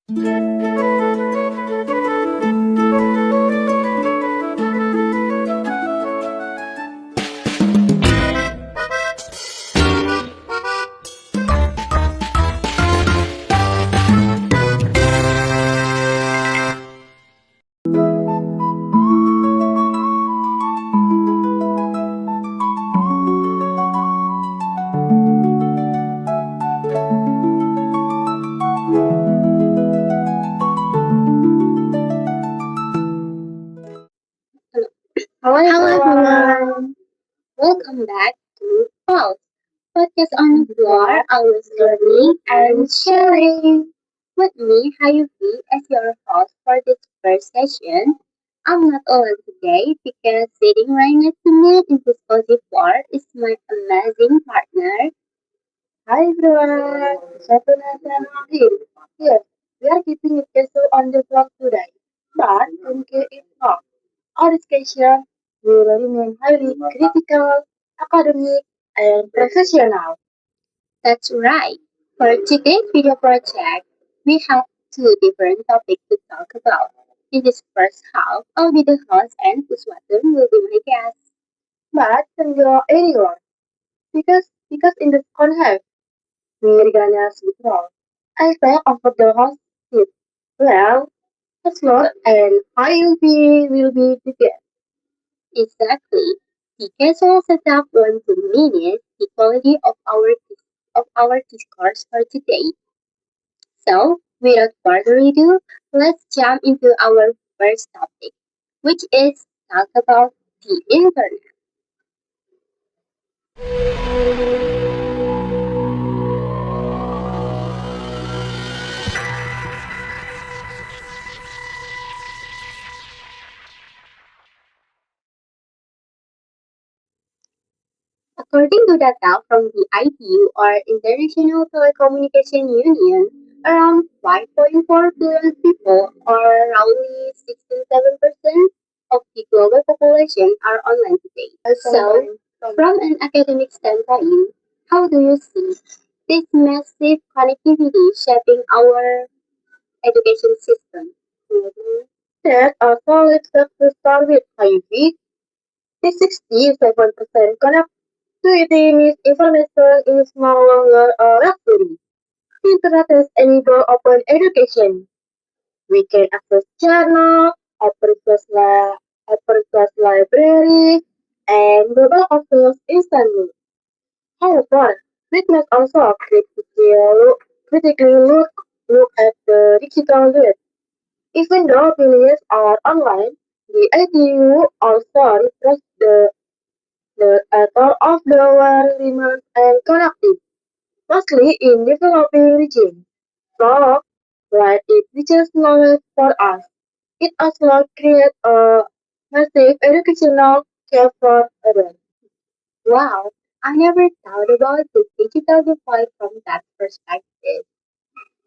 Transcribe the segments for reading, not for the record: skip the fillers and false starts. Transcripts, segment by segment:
Hello everyone! Welcome back to Pulse, podcast on the floor, always learning and sharing. With me, Hayuki, as your host for this first session. I'm not alone today because sitting right next to me in this cozy floor is my amazing partner. Hi everyone! Saturday here. Yes, we are keeping it casual on the vlog today, but don't care if not. Our discussion will remain highly critical, academic, and professional. That's right. For today's video project, we have two different topics to talk about. In this first half, I'll be the host and Uswatun will be my guest. But can go anywhere because in the second half, we're gonna switch roles. I take over the host seat. Well, Oslo and I will be the guest. Exactly. The casual setup won't diminish the quality of our discourse for today. So, without further ado, let's jump into our first topic, which is talk about the internet. According to data from the ITU or International Telecommunication Union, around 5.4 billion people, or roughly 67% of the global population, are online today. So, from an academic standpoint, how do you see this massive connectivity shaping our education system? That's a solid step to start with, Ivy. The 67% connectivity means information is no longer a luxury. The internet has enabled open education. We can access journals, open source libraries, and global courses instantly. However, we must also critically look at the digital divide. Even though billions are online, the ITU also reflects the author of the world remains unconnected, mostly in developing regions. So, while it reaches knowledge for us, it also creates a massive educational gap for others. Wow, I never thought about the digital divide from that perspective.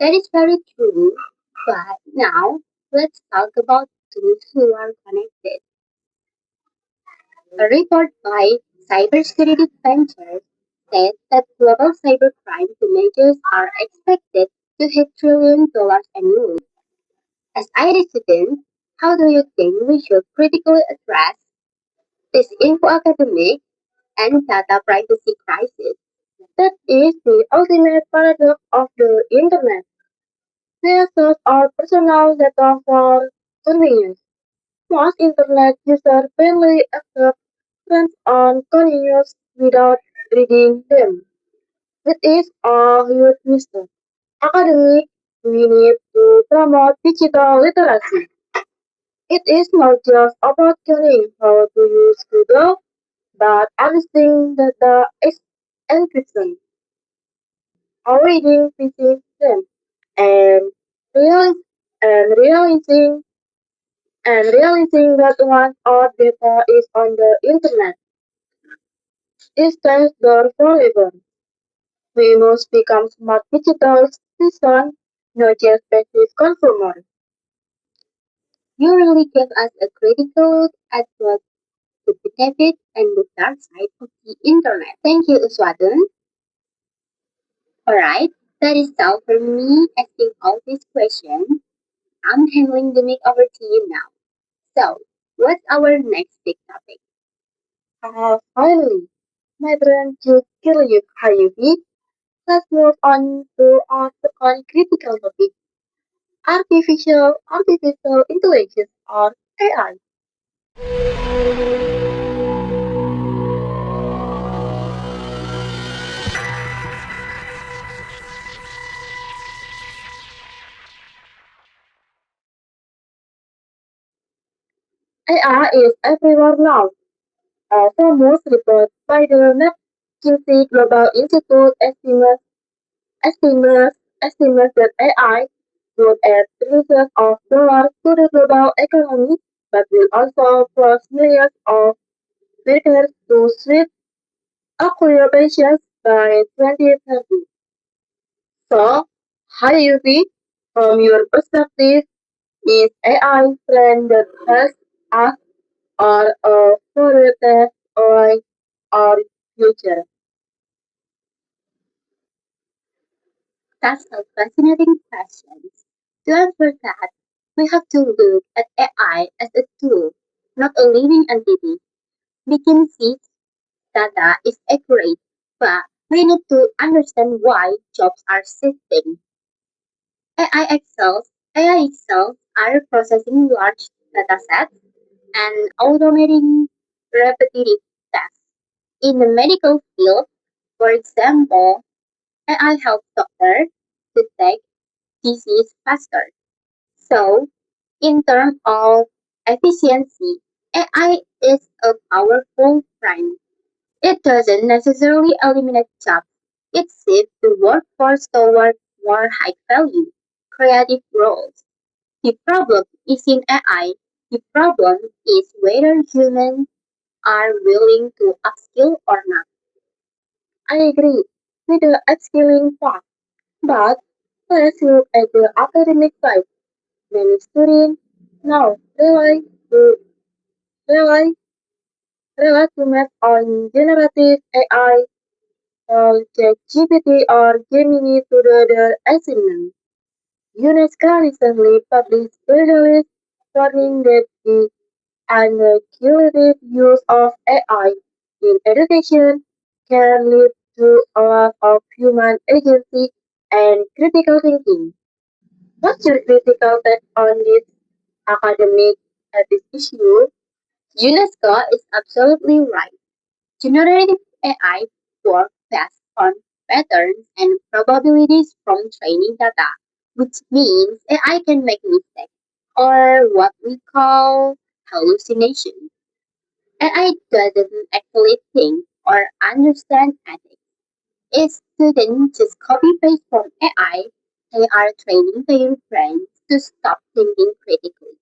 That is very true. But now, let's talk about those who are connected. A report by Cybersecurity Ventures said that global cybercrime damages are expected to hit $1 trillion annually. As IT students, how do you think we should critically address this info academic and data privacy crisis? That is the ultimate paradox of the internet. We access our personal data for convenience. Most internet users plainly accept trends on continuous without reading them. It is a huge mistake. Academic, we need to promote digital literacy. It is not just about learning how to use Google, but understanding data is encryption, how reading phishing them, and real and realizing that once our data is on the internet, it stands there forever. We must become smart digital citizens, not just passive consumers. You really gave us a critical look at both the benefit and the dark side of the internet. Thank you, Uswadun. Alright, That is all for me asking all these questions. I'm handling the mic over to you now. So, what's our next big topic? Finally, my brain just kill you, Hayubi. Let's move on to our second critical topic, artificial intelligence or AI. AI is everywhere now. Foremost report by the McKinsey Global Institute estimates that AI would add trillions of dollars to the global economy, but will also force millions of workers to switch occupations by 2030. So, how do you see, from your perspective, is AI trend that has us or a further or our future? That's a fascinating question. To answer that, we have to look at AI as a tool, not a living entity. We can see data is accurate, but we need to understand why jobs are shifting. AI cells are processing large data sets and automating repetitive tasks. In the medical field, for example, AI helps doctors detect disease faster. So, in terms of efficiency, AI is a powerful friend. It doesn't necessarily eliminate jobs. It shifts the workforce toward more high-value, creative roles. The problem isn't AI. The problem is whether humans are willing to upskill or not. I agree with the upskilling part, but let's look at the academic side. Many students now rely, rely too much on generative AI, ChatGPT or Gemini to do their assignments. UNESCO recently published specialist warning that the uncurated use of AI in education can lead to a loss of human agency and critical thinking. What's your critical take on this academic ethics issue? UNESCO is absolutely right. Generative AI works best on patterns and probabilities from training data, which means AI can make mistakes, or what we call hallucinations. AI doesn't actually think or understand ethics. If students just copy paste from AI, they are training their brains to stop thinking critically.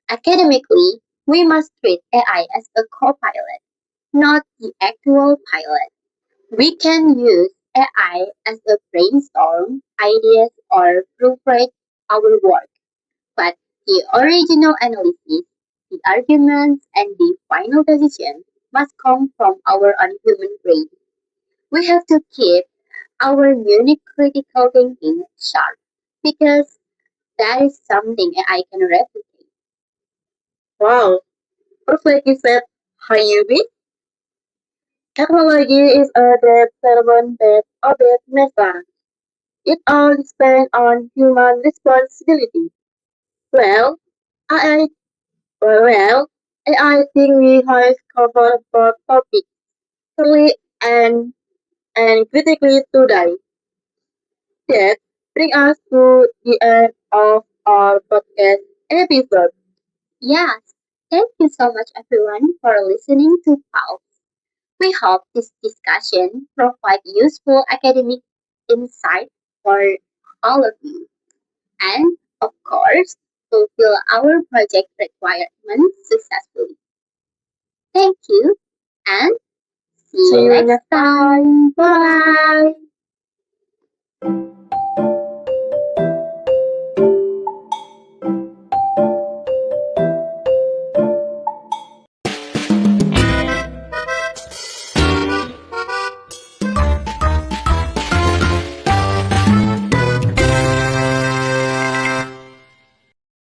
Academically, we must treat AI as a co-pilot, not the actual pilot. We can use AI as a brainstorm ideas or proofread our work, but the original analysis, the arguments, and the final decision must come from our own human brain. We have to keep our unique critical thinking sharp because that is something AI can replicate. Wow, perfectly said, Hayubi. Technology is a dead servant that obeys Mesa. It all depends on human responsibility. Well, I well, I think we have covered both topics thoroughly and critically today. That brings us to the end of our podcast episode. Yes, thank you so much everyone for listening to Pulse. We hope this discussion provides useful academic insight for all of you. And, of course, fulfill our project requirements successfully. Thank you and see See you you next next time. time. Bye Bye. bye.